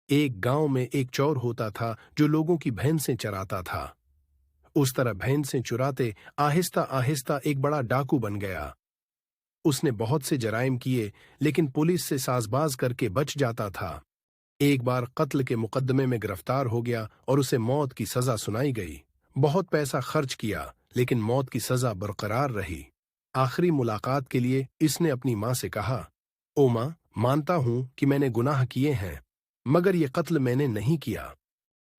ایک गांव में एक चोर होता था जो लोगों की भैंसें चराता था। उस तरह भैंसें चुराते आहिस्ता आहिस्ता एक बड़ा डाकू बन गया। उसने बहुत से जराइम किए, लेकिन पुलिस से साजबाज करके बच जाता था। एक बार कत्ल के मुकदमे में गिरफ्तार हो गया और उसे मौत की सजा सुनाई गई। बहुत पैसा खर्च किया, लेकिन मौत की सजा बरकरार रही। आखिरी मुलाकात के लिए इसने अपनी माँ से कहा, ओ माँ, मानता हूं कि मैंने गुनाह किए हैं, मगर ये कत्ल मैंने नहीं किया।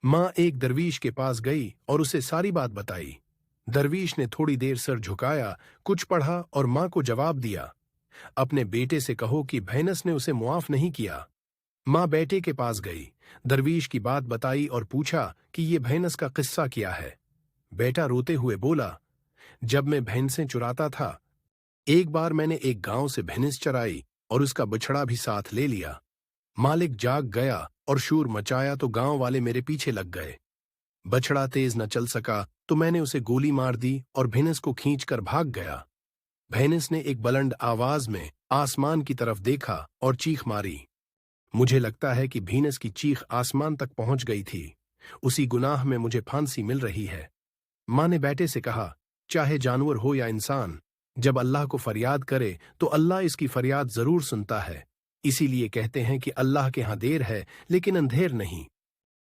माँ एक दरवीश के पास गई और उसे सारी बात बताई। दरवीश ने थोड़ी देर सर झुकाया, कुछ पढ़ा और माँ को जवाब दिया, अपने बेटे से कहो कि भैनस ने उसे मुआफ नहीं किया। माँ बेटे के पास गई, दरवीश की बात बताई और पूछा कि ये भैनस का किस्सा क्या है। बेटा रोते हुए बोला, जब मैं भैंसें चुराता था, एक बार मैंने एक गांव से भैंस चराई और उसका बछड़ा भी साथ ले लिया। मालिक जाग गया और शोर मचाया तो गांव वाले मेरे पीछे लग गए। बछड़ा तेज न चल सका तो मैंने उसे गोली मार दी और भैंस को खींचकर भाग गया। भैंस ने एक बुलंद आवाज में आसमान की तरफ देखा और चीख मारी। मुझे लगता है कि भैंस की चीख आसमान तक पहुंच गई थी। उसी गुनाह में मुझे फांसी मिल रही है। माँ ने बेटे से कहा, चाहे जानवर हो या इंसान, जब अल्लाह को फरियाद करे तो अल्लाह इसकी फरियाद जरूर सुनता है। इसीलिए कहते हैं कि अल्लाह के यहाँ देर है लेकिन अंधेर नहीं।